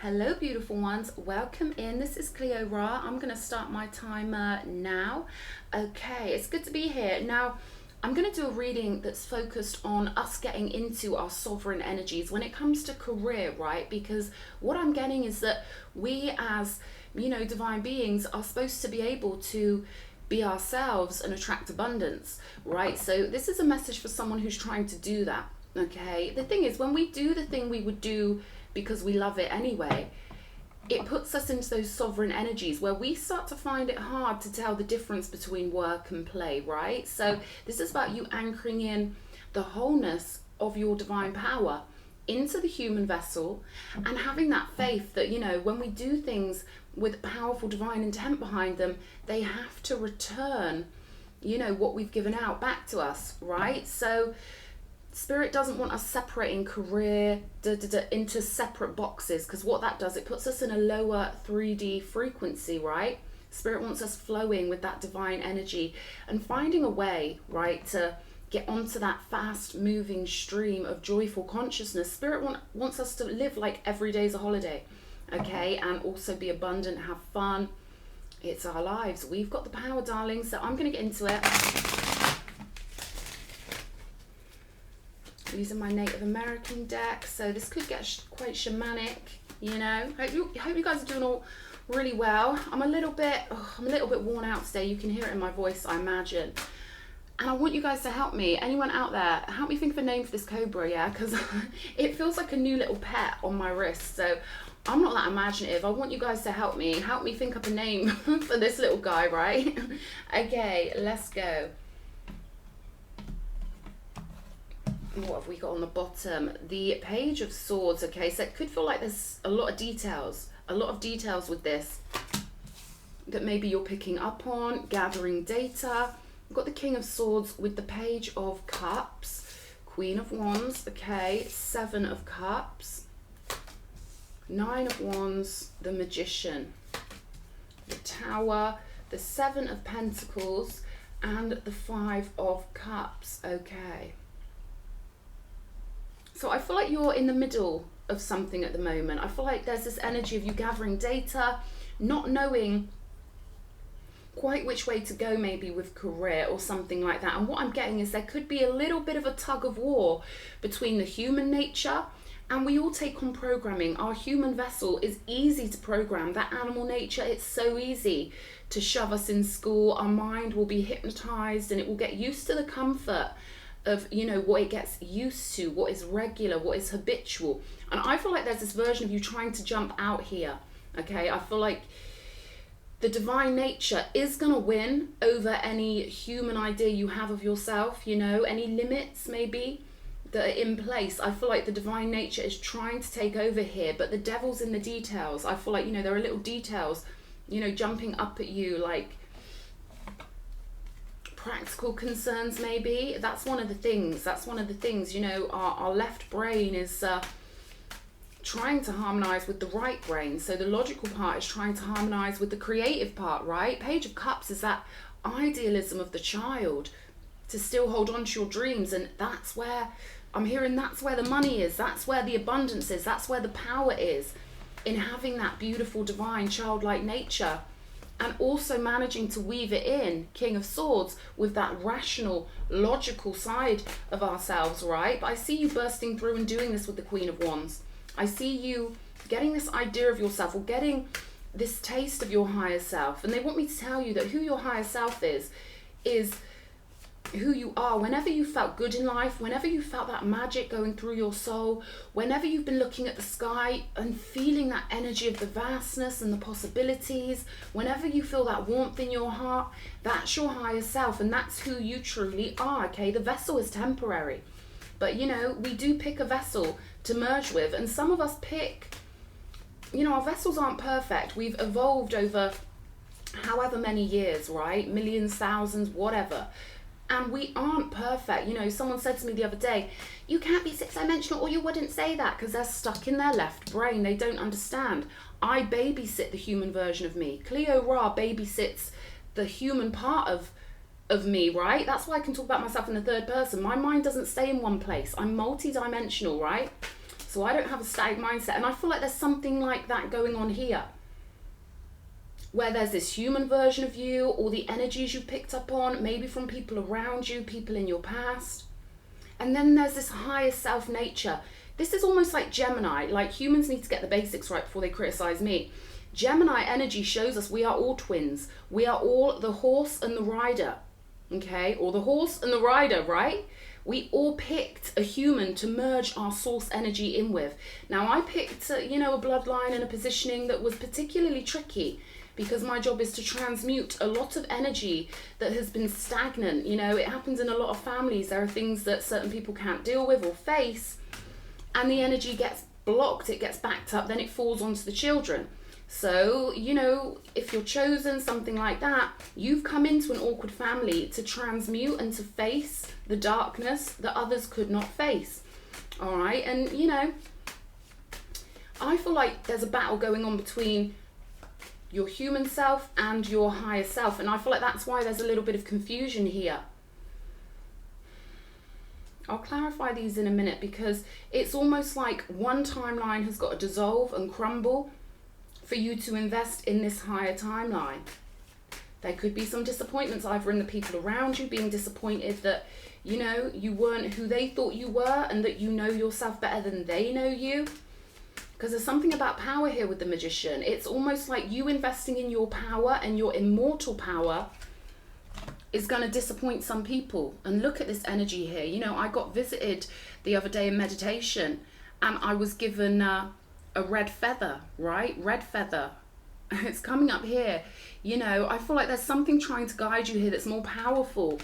Hello beautiful ones, welcome in. This is Cleo Ra. I'm going to start my timer now. Okay, it's good to be here. Now, I'm going to do a reading that's focused on us getting into our sovereign energies when it comes to career, right? Because what I'm getting is that we as, divine beings are supposed to be able to be ourselves and attract abundance, right? So this is a message for someone who's trying to do that, okay? The thing is, when we do the thing we would do because we love it anyway, it puts us into those sovereign energies where we start to find it hard to tell the difference between work and play, right? So this is about you anchoring in the wholeness of your divine power into the human vessel and having that faith that, when we do things with powerful divine intent behind them, they have to return, what we've given out back to us, right? So Spirit doesn't want us separating career into separate boxes, because what that does, it puts us in a lower 3D frequency, right? Spirit wants us flowing with that divine energy and finding a way, right, to get onto that fast moving stream of joyful consciousness. Spirit wants us to live like every day's a holiday, okay? And also be abundant, have fun. It's our lives. We've got the power, darling. So I'm going to get into it. Using my Native American deck, so this could get quite shamanic, Hope you guys are doing all really well. I'm a little bit worn out today. You can hear it in my voice, I imagine. And I want you guys to help me. Anyone out there, help me think of a name for this cobra, yeah? Because it feels like a new little pet on my wrist. So I'm not that imaginative. I want you guys to help me think up a name for this little guy, right? Okay, let's go. What have we got on the bottom? The Page of Swords. Okay, so it could feel like there's a lot of details with this that maybe you're picking up on, gathering data. We've got the King of Swords with the Page of Cups, Queen of Wands, okay, Seven of Cups, Nine of Wands, the Magician, the Tower, the Seven of Pentacles, and the Five of Cups, okay. So I feel like you're in the middle of something at the moment. I feel like there's this energy of you gathering data, not knowing quite which way to go, maybe with career or something like that. And what I'm getting is there could be a little bit of a tug of war between the human nature, and we all take on programming. Our human vessel is easy to program. That animal nature, it's so easy to shove us in school. Our mind will be hypnotized and it will get used to the comfort of what it gets used to, what is regular, what is habitual. And I feel like there's this version of you trying to jump out here, okay? I feel like the divine nature is gonna win over any human idea you have of yourself, any limits maybe that are in place. I feel like the divine nature is trying to take over here, but the devil's in the details. I feel like there are little details jumping up at you, like practical concerns maybe. That's one of the things, our left brain is trying to harmonize with the right brain. So the logical part is trying to harmonize with the creative part, right? Page of Cups is that idealism of the child to still hold on to your dreams. And that's where I'm hearing, that's where the money is, that's where the abundance is, that's where the power is, in having that beautiful divine childlike nature. And also managing to weave it in, King of Swords, with that rational, logical side of ourselves, right? But I see you bursting through and doing this with the Queen of Wands. I see you getting this idea of yourself, or getting this taste of your higher self. And they want me to tell you that who your higher self is who you are. Whenever you felt good in life, whenever you felt that magic going through your soul, whenever you've been looking at the sky and feeling that energy of the vastness and the possibilities, whenever you feel that warmth in your heart, that's your higher self, and that's who you truly are, okay? The vessel is temporary, but we do pick a vessel to merge with, and some of us pick, our vessels aren't perfect. We've evolved over however many years, right? Millions, thousands, whatever. And we aren't perfect. Someone said to me the other day, you can't be six-dimensional, or you wouldn't say that, because they're stuck in their left brain. They don't understand. I babysit the human version of me. Cleo Ra babysits the human part of me, right? That's why I can talk about myself in the third person. My mind doesn't stay in one place. I'm multi-dimensional, right? So I don't have a static mindset. And I feel like there's something like that going on here, where there's this human version of you, or the energies you picked up on, maybe from people around you, people in your past. And then there's this higher self nature. This is almost like Gemini. Like, humans need to get the basics right before they criticize me. Gemini energy shows us we are all twins. We are all the horse and the rider, okay? Or the horse and the rider, right? We all picked a human to merge our source energy in with. Now, I picked, a bloodline and a positioning that was particularly tricky, because my job is to transmute a lot of energy that has been stagnant. It happens in a lot of families. There are things that certain people can't deal with or face, and the energy gets blocked, it gets backed up, then it falls onto the children. So, if you're chosen, something like that, you've come into an awkward family to transmute and to face the darkness that others could not face. All right. And, I feel like there's a battle going on between your human self and your higher self. And I feel like that's why there's a little bit of confusion here. I'll clarify these in a minute, because it's almost like one timeline has got to dissolve and crumble for you to invest in this higher timeline. There could be some disappointments, either in the people around you, being disappointed that, you weren't who they thought you were, and that you know yourself better than they know you. Because there's something about power here with the Magician. It's almost like you investing in your power and your immortal power is going to disappoint some people. And look at this energy here. I got visited the other day in meditation, and I was given a red feather, right? Red feather. It's coming up here. I feel like there's something trying to guide you here that's more powerful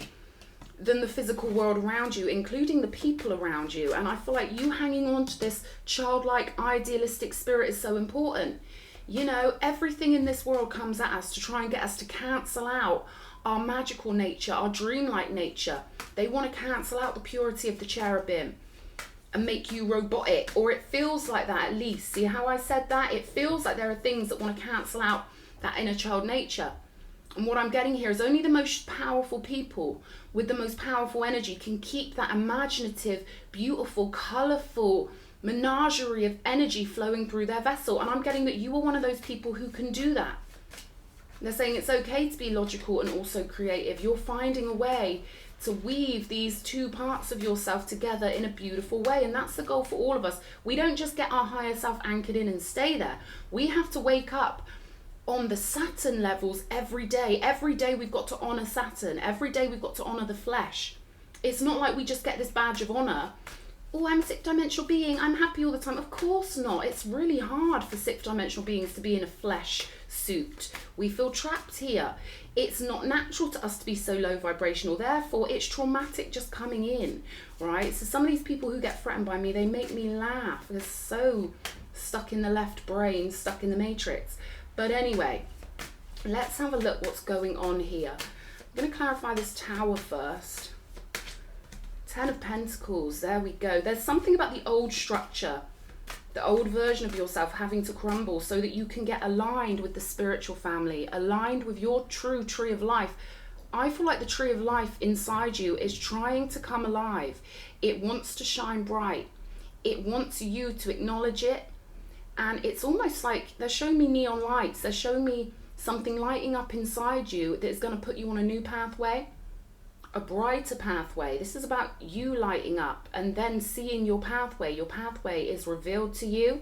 than the physical world around you, including the people around you. And I feel like you hanging on to this childlike, idealistic spirit is so important. Everything in this world comes at us to try and get us to cancel out our magical nature, our dreamlike nature. They want to cancel out the purity of the cherubim and make you robotic, or it feels like that at least. See how I said that? It feels like there are things that want to cancel out that inner child nature. And what I'm getting here is only the most powerful people with the most powerful energy can keep that imaginative, beautiful, colourful menagerie of energy flowing through their vessel. And I'm getting that you are one of those people who can do that. They're saying it's okay to be logical and also creative. You're finding a way to weave these two parts of yourself together in a beautiful way. And that's the goal for all of us. We don't just get our higher self anchored in and stay there. We have to wake up on the Saturn levels every day. Every day we've got to honor Saturn. Every day we've got to honor the flesh. It's not like we just get this badge of honor. Oh, I'm a sixth dimensional being, I'm happy all the time. Of course not. It's really hard for sixth dimensional beings to be in a flesh suit. We feel trapped here. It's not natural to us to be so low vibrational. Therefore, it's traumatic just coming in, right? So some of these people who get threatened by me, they make me laugh. They're so stuck in the left brain, stuck in the matrix. But anyway, let's have a look what's going on here. I'm going to clarify this tower first. 10 of Pentacles, there we go. There's something about the old structure, the old version of yourself having to crumble so that you can get aligned with the spiritual family, aligned with your true tree of life. I feel like the tree of life inside you is trying to come alive. It wants to shine bright. It wants you to acknowledge it. And it's almost like they're showing me neon lights. They're showing me something lighting up inside you that is going to put you on a new pathway, a brighter pathway. This is about you lighting up and then seeing your pathway. Your pathway is revealed to you.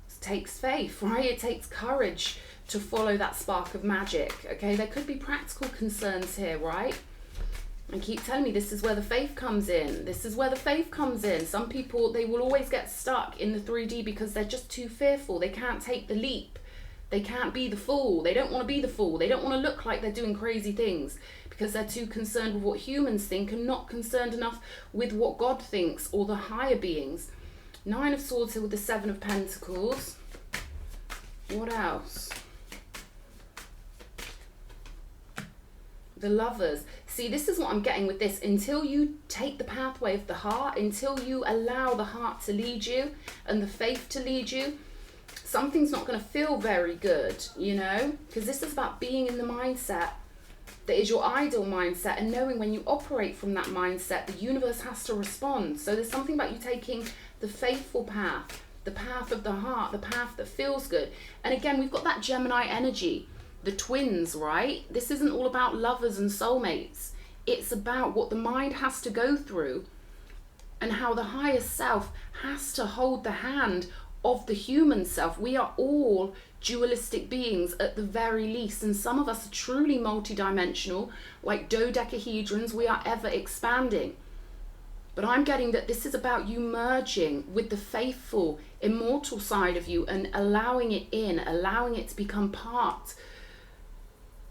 It takes faith, right? It takes courage to follow that spark of magic. Okay, there could be practical concerns here, right? And keep telling me this is where the faith comes in. This is where the faith comes in. Some people, they will always get stuck in the 3D because they're just too fearful. They can't take the leap. They can't be the fool. They don't want to be the fool. They don't want to look like they're doing crazy things because they're too concerned with what humans think and not concerned enough with what God thinks or the higher beings. 9 of Swords here with the 7 of Pentacles. What else? The Lovers. See, this is what I'm getting with this. Until you take the pathway of the heart, until you allow the heart to lead you and the faith to lead you, something's not going to feel very good, you know? Because this is about being in the mindset that is your ideal mindset and knowing when you operate from that mindset, the universe has to respond. So there's something about you taking the faithful path, the path of the heart, the path that feels good. And again, we've got that Gemini energy, the twins, right? This isn't all about lovers and soulmates. It's about what the mind has to go through and how the higher self has to hold the hand of the human self. We are all dualistic beings at the very least, and some of us are truly multidimensional, like dodecahedrons. We are ever expanding. But I'm getting that this is about you merging with the faithful, immortal side of you and allowing it in, allowing it to become part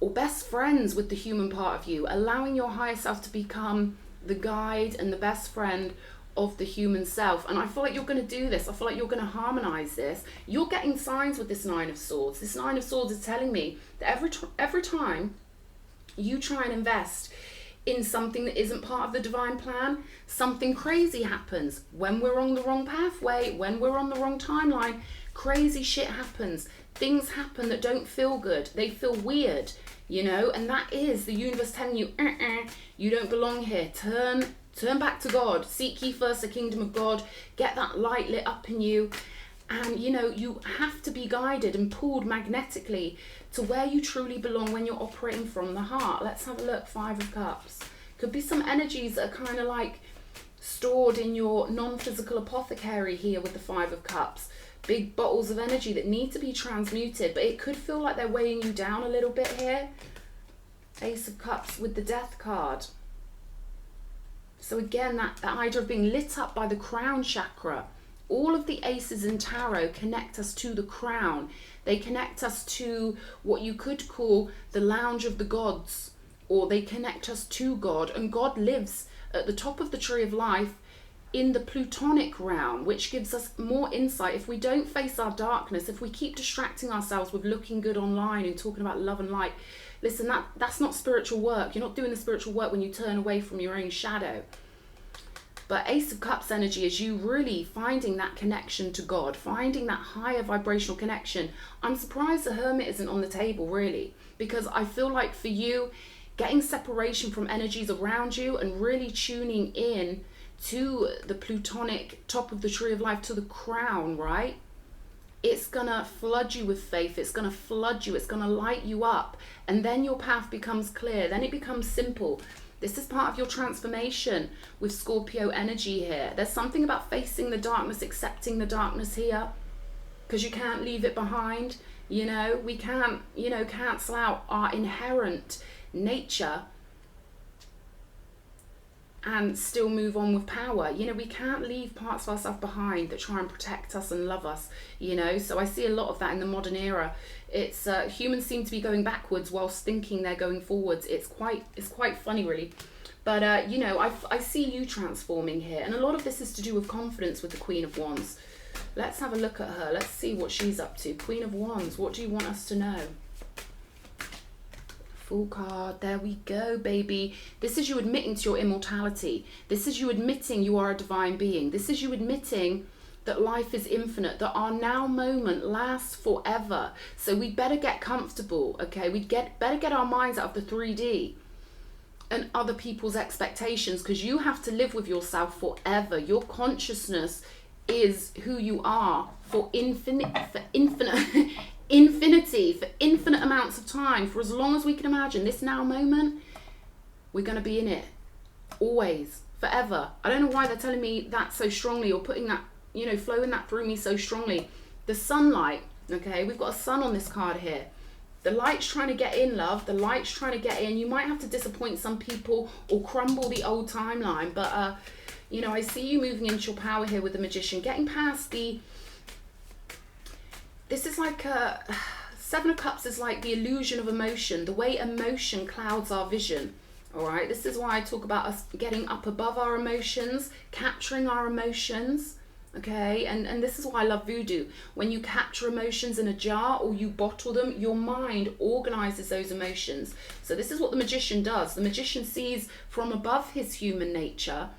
or best friends with the human part of you, allowing your higher self to become the guide and the best friend of the human self. And I feel like you're going to do this. I feel like you're going to harmonize this. You're getting signs with this Nine of Swords. This Nine of Swords is telling me that every time you try and invest in something that isn't part of the divine plan, something crazy happens. When we're on the wrong pathway, when we're on the wrong timeline, crazy shit happens. Things happen that don't feel good. They feel weird, you know, and that is the universe telling you, you don't belong here. Turn back to God. Seek ye first the kingdom of God. Get that light lit up in you. And, you know, you have to be guided and pulled magnetically to where you truly belong when you're operating from the heart. Let's have a look. Five of Cups. Could be some energies that are kind of like stored in your non-physical apothecary here with the Five of Cups. Big bottles of energy that need to be transmuted, but it could feel like they're weighing you down a little bit here. Ace of Cups with the Death card. So again, that idea of being lit up by the crown chakra. All of the aces in tarot connect us to the crown. They connect us to what you could call the lounge of the gods, or they connect us to God. And God lives at the top of the tree of life in the plutonic realm, which gives us more insight. If we don't face our darkness, if we keep distracting ourselves with looking good online and talking about love and light, listen, that's not spiritual work. You're not doing the spiritual work when you turn away from your own shadow. But Ace of Cups energy is you really finding that connection to God, finding that higher vibrational connection. I'm surprised the Hermit isn't on the table, really, because I feel like for you, getting separation from energies around you and really tuning in to the plutonic top of the tree of life, to the crown, right? It's gonna flood you with faith. It's gonna flood you. It's gonna light you up. And then your path becomes clear. Then it becomes simple. This is part of your transformation with Scorpio energy here. There's something about facing the darkness, accepting the darkness here, because you can't leave it behind. You know, we can't, you know, cancel out our inherent nature and still move on with power. You know, we can't leave parts of ourselves behind that try and protect us and love us, you know. So I see a lot of that in the modern era. It's humans seem to be going backwards whilst thinking they're going forwards. It's quite funny, really. But you know, I see you transforming here, and a lot of this is to do with confidence with the Queen of Wands. Let's have a look at her. Let's see what she's up to. Queen of Wands, what do you want us to know? Full card. There we go, baby. This is you admitting to your immortality. This is you admitting you are a divine being. This is you admitting that life is infinite, that our now moment lasts forever. So we better get comfortable, okay? Better get our minds out of the 3D and other people's expectations, because you have to live with yourself forever. Your consciousness is who you are for infinite amounts of time, for as long as we can imagine. This now moment, we're going to be in it always, forever. I don't know why they're telling me that so strongly, or putting that, you know, flowing that through me so strongly. The sunlight, okay, we've got a sun on this card here. The light's trying to get in, love. The light's trying to get in. You might have to disappoint some people or crumble the old timeline, but you know, I see you moving into your power here with the Magician, getting past the, this is like a Seven of Cups is like the illusion of emotion, the way emotion clouds our vision. All right, this is why I talk about us getting up above our emotions, capturing our emotions. Okay, and this is why I love voodoo. When you capture emotions in a jar or you bottle them, your mind organizes those emotions. So this is what the Magician does. The Magician sees from above his human nature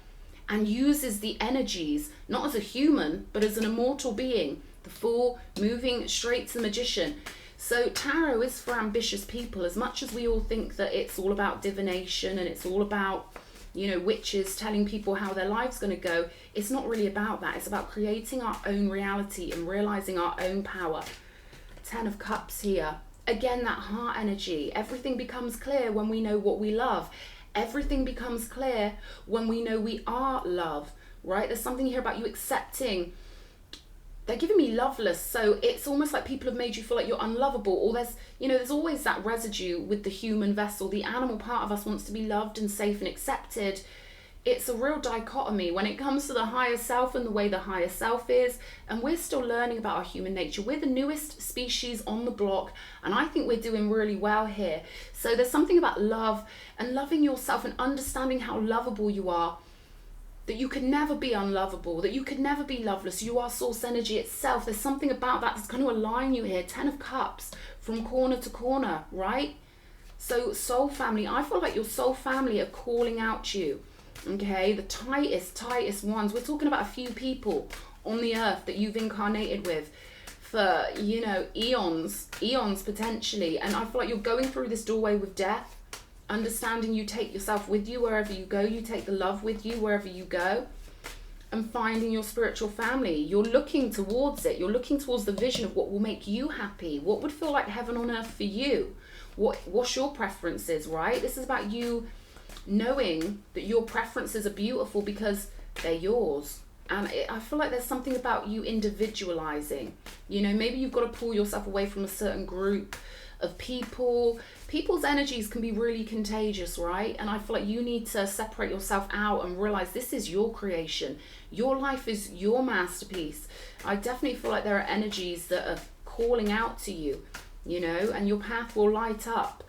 and uses the energies, not as a human, but as an immortal being. The Fool moving straight to the Magician. So tarot is for ambitious people. As much as we all think that it's all about divination and it's all about, you know, witches telling people how their life's going to go. It's not really about that. It's about creating our own reality and realizing our own power. 10 of Cups here. Again, that heart energy. Everything becomes clear when we know what we love. Everything becomes clear when we know we are love, right? There's something here about you accepting. They're giving me loveless, so it's almost like people have made you feel like you're unlovable, or there's, you know, there's always that residue with the human vessel. The animal part of us wants to be loved and safe and accepted. It's a real dichotomy when it comes to the higher self and the way the higher self is, and we're still learning about our human nature. We're the newest species on the block, and I think we're doing really well here. So there's something about love and loving yourself and understanding how lovable you are, that you could never be unlovable, that you could never be loveless. You are source energy itself. There's something about that that's going to align you here. 10 of Cups from corner to corner, right? So soul family, I feel like your soul family are calling out you, okay? The tightest ones. We're talking about a few people on the earth that you've incarnated with for, you know, eons potentially. And I feel like you're going through this doorway with death, understanding you take yourself with you wherever you go, you take the love with you wherever you go, and finding your spiritual family. You're looking towards it. You're looking towards the vision of what will make you happy, what would feel like heaven on earth for you, what's your preferences, right? This is about you knowing that your preferences are beautiful because they're yours. And I feel like there's something about you individualizing. You know, maybe you've got to pull yourself away from a certain group of people. People's energies can be really contagious, right? And I feel like you need to separate yourself out and realize this is your creation. Your life is your masterpiece. I definitely feel like there are energies that are calling out to you, you know, and your path will light up.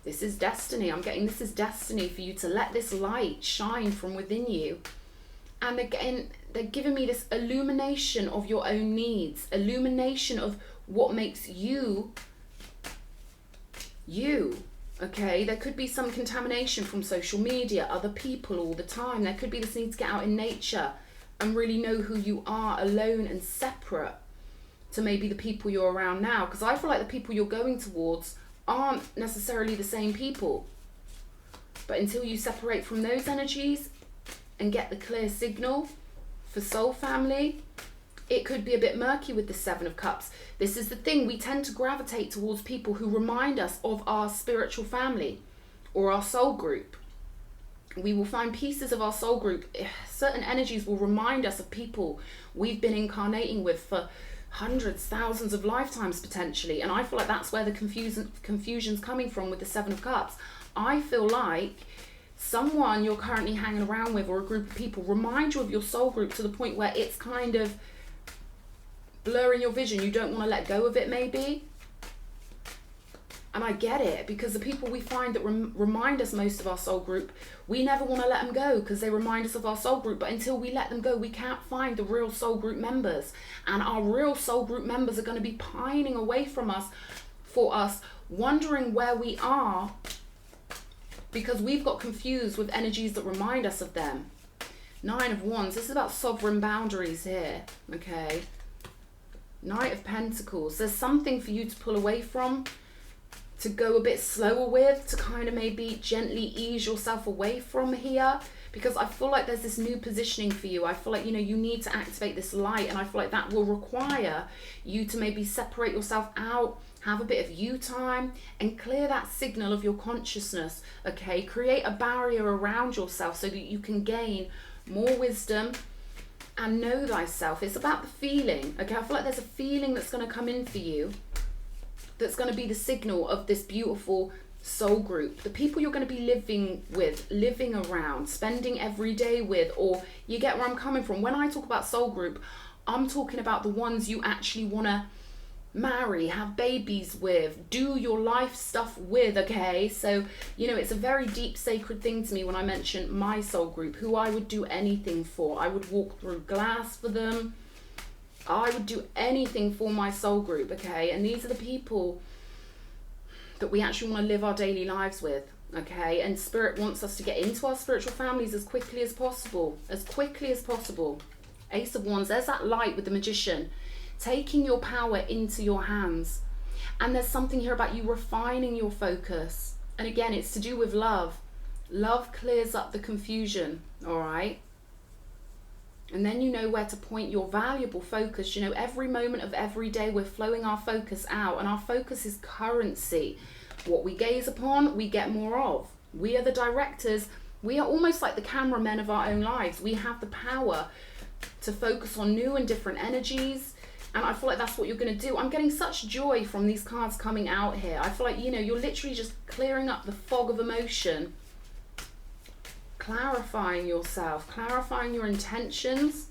This is destiny. I'm getting this is destiny for you to let this light shine from within you. And again, they're giving me this illumination of your own needs, illumination of what makes you, okay? There could be some contamination from social media, other people all the time. There could be this need to get out in nature and really know who you are alone and separate to maybe the people you're around now. Because I feel like the people you're going towards aren't necessarily the same people. But until you separate from those energies and get the clear signal for soul family, it could be a bit murky with the 7 of Cups. This is the thing, we tend to gravitate towards people who remind us of our spiritual family or our soul group. We will find pieces of our soul group. Certain energies will remind us of people we've been incarnating with for hundreds, thousands of lifetimes potentially. And I feel like that's where the confusion's coming from with the 7 of Cups. I feel like someone you're currently hanging around with or a group of people remind you of your soul group to the point where it's kind of blurring your vision. You don't want to let go of it maybe. And I get it, because the people we find that remind us most of our soul group, we never want to let them go because they remind us of our soul group. But until we let them go, we can't find the real soul group members. And our real soul group members are going to be pining away from us, for us, wondering where we are because we've got confused with energies that remind us of them. 9 of Wands. This is about sovereign boundaries here, okay? Knight of Pentacles. There's something for you to pull away from, to go a bit slower with, to kind of maybe gently ease yourself away from here, because I feel like there's this new positioning for you. I feel like, you know, you need to activate this light, and I feel like that will require you to maybe separate yourself out, have a bit of you time, and clear that signal of your consciousness, okay? Create a barrier around yourself so that you can gain more wisdom and know thyself. It's about the feeling, okay? I feel like there's a feeling that's going to come in for you that's going to be the signal of this beautiful soul group. The people you're going to be living with, living around, spending every day with, or you get where I'm coming from. When I talk about soul group, I'm talking about the ones you actually want to marry, have babies with, do your life stuff with, okay? So, you know, it's a very deep, sacred thing to me when I mention my soul group, who I would do anything for. I would walk through glass for them. I would do anything for my soul group, okay? And these are the people that we actually want to live our daily lives with, okay? And Spirit wants us to get into our spiritual families as quickly as possible, as quickly as possible. Ace of Wands, there's that light with the Magician, taking your power into your hands. And there's something here about you refining your focus. And again, it's to do with love. Love clears up the confusion, all right? And then you know where to point your valuable focus. You know, every moment of every day we're flowing our focus out, and our focus is currency. What we gaze upon, we get more of. We are the directors. We are almost like the cameramen of our own lives. We have the power to focus on new and different energies. And I feel like that's what you're going to do. I'm getting such joy from these cards coming out here. I feel like, you know, you're literally just clearing up the fog of emotion, clarifying yourself, clarifying your intentions.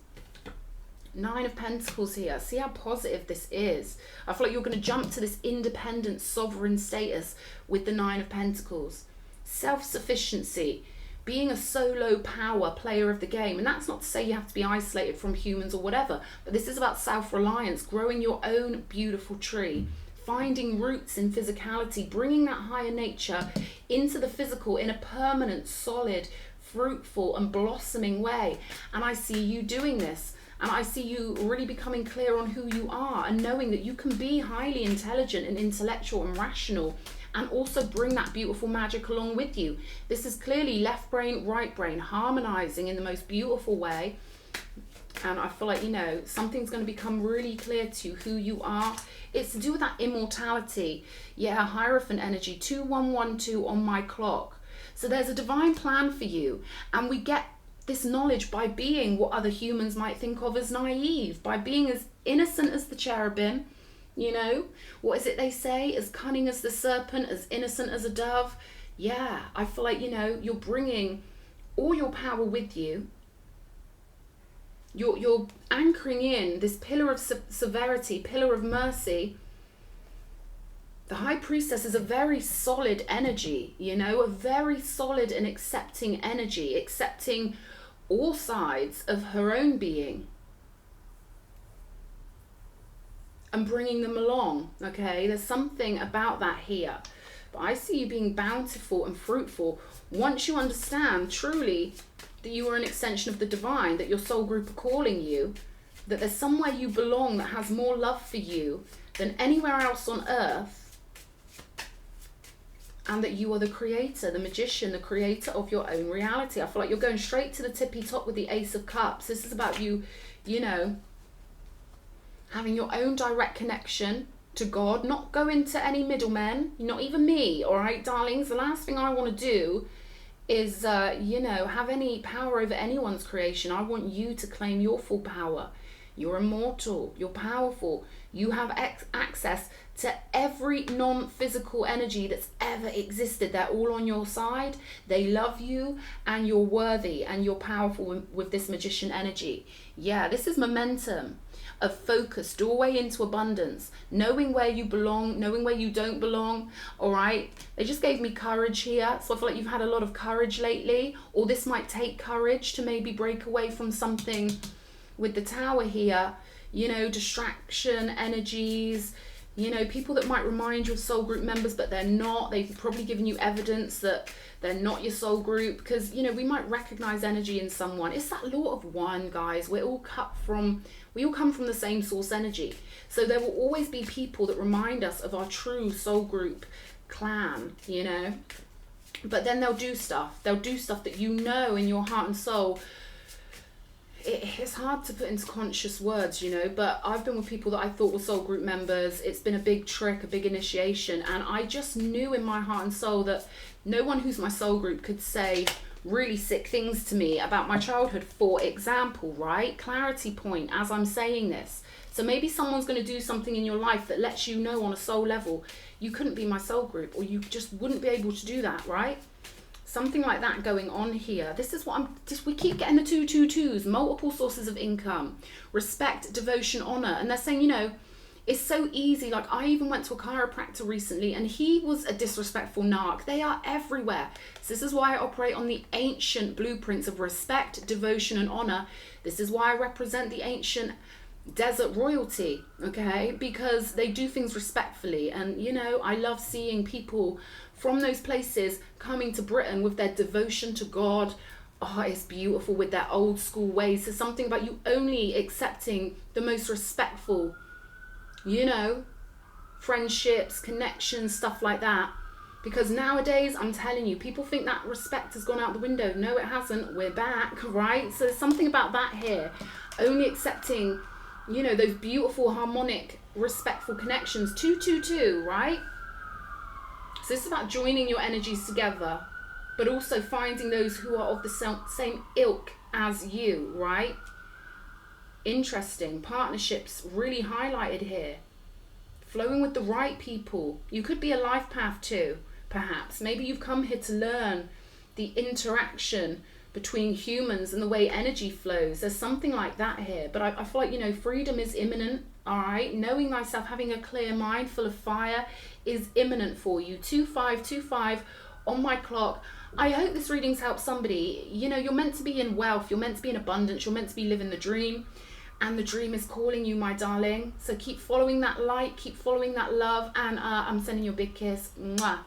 9 of Pentacles here. See how positive this is. I feel like you're going to jump to this independent, sovereign status with the 9 of Pentacles. Self-sufficiency, being a solo power player of the game. And that's not to say you have to be isolated from humans or whatever, but this is about self-reliance, growing your own beautiful tree, finding roots in physicality, bringing that higher nature into the physical in a permanent, solid, fruitful and blossoming way. And I see you doing this. And I see you really becoming clear on who you are and knowing that you can be highly intelligent and intellectual and rational, and also bring that beautiful magic along with you. This is clearly left brain, right brain, harmonizing in the most beautiful way. And I feel like, you know, something's going to become really clear to you who you are. It's to do with that immortality. Yeah, Hierophant energy, 2112 on my clock. So there's a divine plan for you. And we get this knowledge by being what other humans might think of as naive, by being as innocent as the cherubim, you know. What is it they say? As cunning as the serpent, as innocent as a dove. Yeah, I feel like, you know, you're bringing all your power with you. You're anchoring in this pillar of severity, pillar of mercy. The High Priestess is a very solid energy, you know, a very solid and accepting energy, accepting all sides of her own being and bringing them along, okay? There's something about that here. But I see you being bountiful and fruitful once you understand truly that you are an extension of the divine, that your soul group are calling you, that there's somewhere you belong that has more love for you than anywhere else on earth, and that you are the creator, the magician, the creator of your own reality. I feel like you're going straight to the tippy top with the Ace of Cups. This is about you, you know, having your own direct connection to God, not going to any middlemen, not even me, all right, darlings? The last thing I want to do is, you know, have any power over anyone's creation. I want you to claim your full power. You're immortal, you're powerful, you have access to every non-physical energy that's ever existed. They're all on your side. They love you, and you're worthy, and you're powerful with this magician energy. Yeah, this is momentum of focus, doorway into abundance, knowing where you belong, knowing where you don't belong. All right, they just gave me courage here, so I feel like you've had a lot of courage lately, or this might take courage to maybe break away from something. With the Tower here, you know, distraction energies, you know, people that might remind you of soul group members, but they're not. They've probably given you evidence that they're not your soul group, because, you know, we might recognize energy in someone. It's that law of one, guys. We all come from the same source energy. So there will always be people that remind us of our true soul group clan, you know. But then they'll do stuff. They'll do stuff that you know in your heart and soul. It's hard to put into conscious words, you know, but I've been with people that I thought were soul group members. It's been a big trick, a big initiation, and I just knew in my heart and soul that no one who's my soul group could say really sick things to me about my childhood, for example, right? Clarity point as I'm saying this. So maybe someone's going to do something in your life that lets you know on a soul level, you couldn't be my soul group, or you just wouldn't be able to do that, right? Something like that going on here. This is what we keep getting the 222s, multiple sources of income, respect, devotion, honor. And they're saying, you know, it's so easy. Like, I even went to a chiropractor recently, and he was a disrespectful narc. They are everywhere. So this is why I operate on the ancient blueprints of respect, devotion, and honor. This is why I represent the ancient desert royalty, okay? Because they do things respectfully. And, you know, I love seeing people from those places coming to Britain with their devotion to God. Oh, it's beautiful, with their old school ways. There's something about you only accepting the most respectful, you know, friendships, connections, stuff like that. Because nowadays, I'm telling you, people think that respect has gone out the window. No, it hasn't. We're back, right? So there's something about that here. Only accepting, you know, those beautiful, harmonic, respectful connections. 222, right? So this is about joining your energies together, but also finding those who are of the same ilk as you, right? Interesting. Partnerships really highlighted here. Flowing with the right people. You could be a life path too, perhaps. Maybe you've come here to learn the interaction between humans and the way energy flows. There's something like that here. But I feel like, you know, freedom is imminent, all right? Knowing thyself, having a clear mind full of fire is imminent for you. 2525 on my clock. I hope this reading's helped somebody. You know, you're meant to be in wealth. You're meant to be in abundance. You're meant to be living the dream. And the dream is calling you, my darling. So keep following that light. Keep following that love. And I'm sending you a big kiss. Mwah.